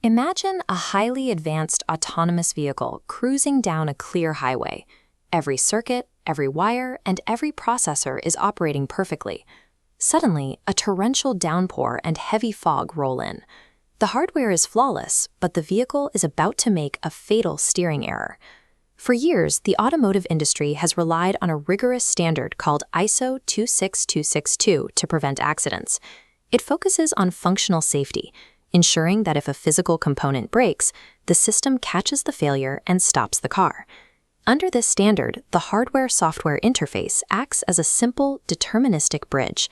Imagine a highly advanced autonomous vehicle cruising down a clear highway. Every circuit, every wire, and every processor is operating perfectly. Suddenly, a torrential downpour and heavy fog roll in. The hardware is flawless, but the vehicle is about to make a fatal steering error. For years, the automotive industry has relied on a rigorous standard called ISO26262 to prevent accidents. It focuses on functional safety, ensuring that if a physical component breaks, the system catches the failure and stops the car. Under this standard, the hardware-software interface acts as a simple, deterministic bridge.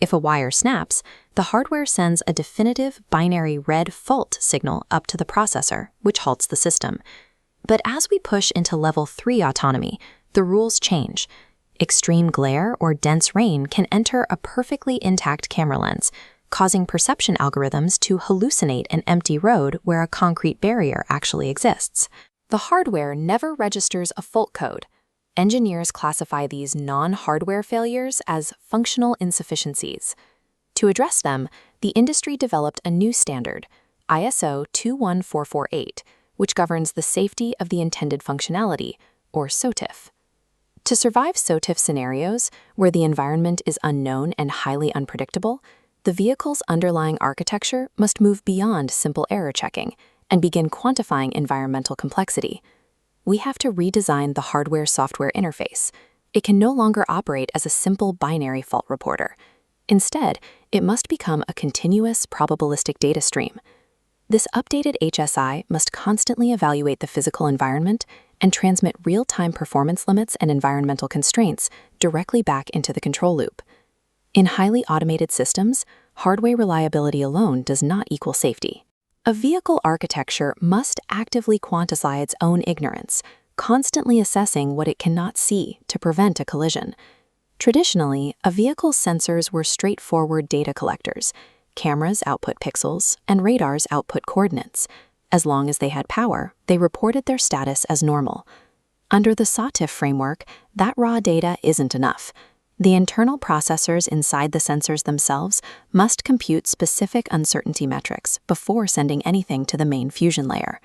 If a wire snaps, the hardware sends a definitive binary red fault signal up to the processor, which halts the system. But as we push into level 3 autonomy, the rules change. Extreme glare or dense rain can enter a perfectly intact camera lens, causing perception algorithms to hallucinate an empty road where a concrete barrier actually exists. The hardware never registers a fault code. Engineers classify these non-hardware failures as functional insufficiencies. To address them, the industry developed a new standard, ISO21448, which governs the safety of the intended functionality, or SOTIF. To survive SOTIF scenarios, where the environment is unknown and highly unpredictable, the vehicle's underlying architecture must move beyond simple error checking and begin quantifying environmental complexity. We have to redesign the hardware-software interface. It can no longer operate as a simple binary fault reporter. Instead, it must become a continuous probabilistic data stream. This updated HSI must constantly evaluate the physical environment and transmit real-time performance limits and environmental constraints directly back into the control loop. In highly automated systems, hardware reliability alone does not equal safety. A vehicle architecture must actively quantify its own ignorance, constantly assessing what it cannot see to prevent a collision. Traditionally, a vehicle's sensors were straightforward data collectors. Cameras output pixels, and radars output coordinates. As long as they had power, they reported their status as normal. Under the SOTIF framework, that raw data isn't enough. The internal processors inside the sensors themselves must compute specific uncertainty metrics before sending anything to the main fusion layer.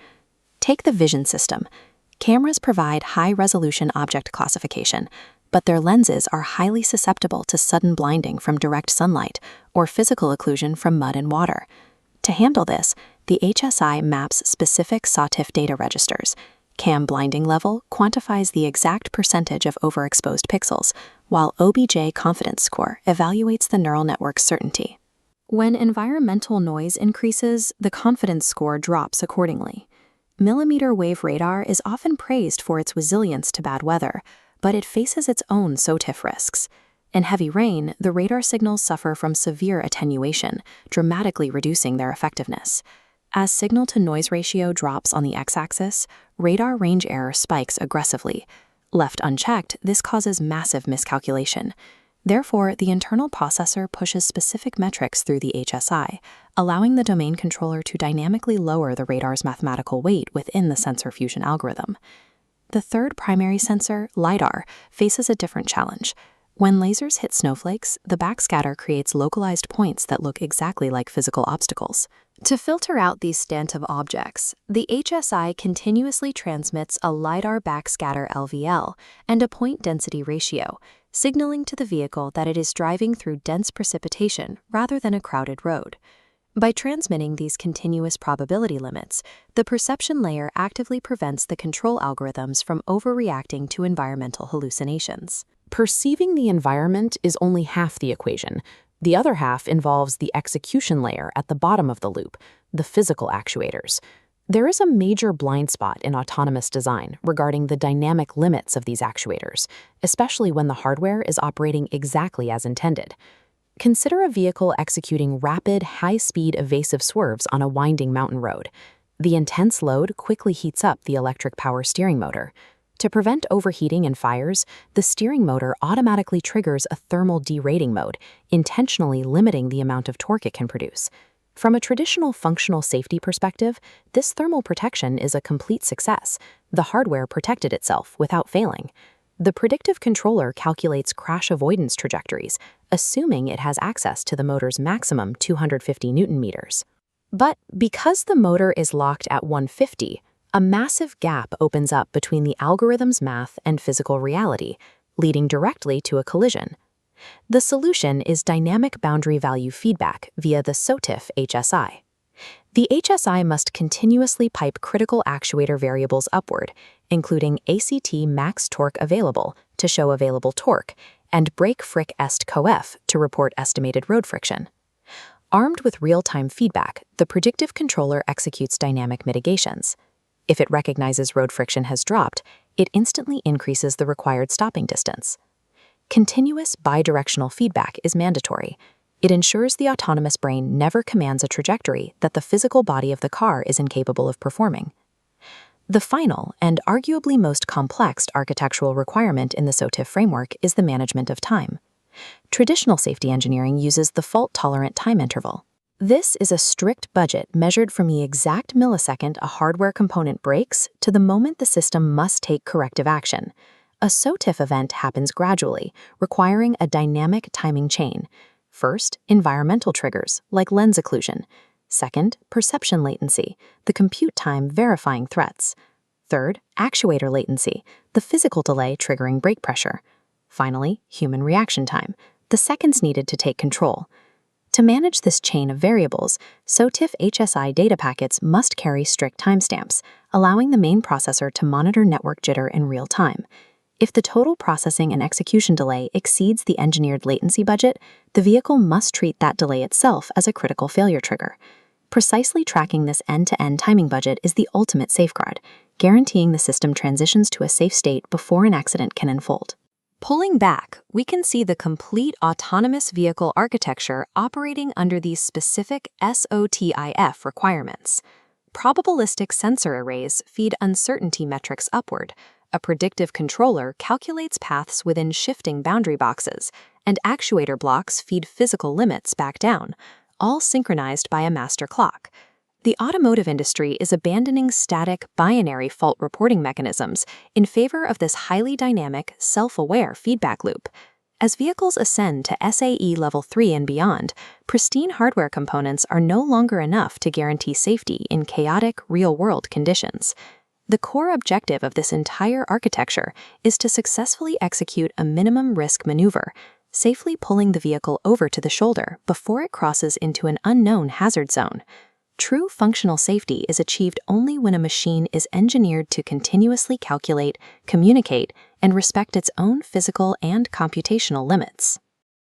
Take the vision system. Cameras provide high-resolution object classification, but their lenses are highly susceptible to sudden blinding from direct sunlight or physical occlusion from mud and water. To handle this, the HSI maps specific SOTIF data registers. CAM blinding level quantifies the exact percentage of overexposed pixels, while OBJ confidence score evaluates the neural network's certainty. When environmental noise increases, the confidence score drops accordingly. Millimeter wave radar is often praised for its resilience to bad weather, but it faces its own SOTIF risks. In heavy rain, the radar signals suffer from severe attenuation, dramatically reducing their effectiveness. As signal-to-noise ratio drops on the x-axis, radar range error spikes aggressively. Left unchecked, this causes massive miscalculation. Therefore, the internal processor pushes specific metrics through the HSI, allowing the domain controller to dynamically lower the radar's mathematical weight within the sensor fusion algorithm. The third primary sensor, LiDAR, faces a different challenge. When lasers hit snowflakes, the backscatter creates localized points that look exactly like physical obstacles. To filter out these stantive objects, the HSI continuously transmits a LiDAR backscatter LVL and a point density ratio, signaling to the vehicle that it is driving through dense precipitation rather than a crowded road. By transmitting these continuous probability limits, the perception layer actively prevents the control algorithms from overreacting to environmental hallucinations. Perceiving the environment is only half the equation. The other half involves the execution layer at the bottom of the loop, the physical actuators. There is a major blind spot in autonomous design regarding the dynamic limits of these actuators, especially when the hardware is operating exactly as intended. Consider a vehicle executing rapid, high-speed evasive swerves on a winding mountain road. The intense load quickly heats up the electric power steering motor. To prevent overheating and fires, the steering motor automatically triggers a thermal derating mode, intentionally limiting the amount of torque it can produce. From a traditional functional safety perspective, this thermal protection is a complete success. The hardware protected itself without failing. The predictive controller calculates crash avoidance trajectories, assuming it has access to the motor's maximum 250 Newton meters. But because the motor is locked at 150, a massive gap opens up between the algorithm's math and physical reality, leading directly to a collision. The solution is dynamic boundary value feedback via the SOTIF HSI. The HSI must continuously pipe critical actuator variables upward, including ACT max torque available to show available torque, and brake fric est coef to report estimated road friction. Armed with real-time feedback, the predictive controller executes dynamic mitigations. If it recognizes road friction has dropped, it instantly increases the required stopping distance. Continuous bidirectional feedback is mandatory. It ensures the autonomous brain never commands a trajectory that the physical body of the car is incapable of performing. The final, and arguably most complex architectural requirement in the SOTIF framework is the management of time. Traditional safety engineering uses the fault-tolerant time interval. This is a strict budget measured from the exact millisecond a hardware component breaks to the moment the system must take corrective action. A SOTIF event happens gradually, requiring a dynamic timing chain. First, environmental triggers, like lens occlusion. Second, perception latency, the compute time verifying threats. Third, actuator latency, the physical delay triggering brake pressure. Finally, human reaction time, the seconds needed to take control. To manage this chain of variables, SOTIF HSI data packets must carry strict timestamps, allowing the main processor to monitor network jitter in real time. If the total processing and execution delay exceeds the engineered latency budget, the vehicle must treat that delay itself as a critical failure trigger. Precisely tracking this end-to-end timing budget is the ultimate safeguard, guaranteeing the system transitions to a safe state before an accident can unfold. Pulling back, we can see the complete autonomous vehicle architecture operating under these specific SOTIF requirements. Probabilistic sensor arrays feed uncertainty metrics upward. A predictive controller calculates paths within shifting boundary boxes, and actuator blocks feed physical limits back down, all synchronized by a master clock. The automotive industry is abandoning static, binary fault reporting mechanisms in favor of this highly dynamic, self-aware feedback loop. As vehicles ascend to SAE Level 3 and beyond, pristine hardware components are no longer enough to guarantee safety in chaotic, real-world conditions. The core objective of this entire architecture is to successfully execute a minimum risk maneuver, safely pulling the vehicle over to the shoulder before it crosses into an unknown hazard zone. True functional safety is achieved only when a machine is engineered to continuously calculate, communicate, and respect its own physical and computational limits.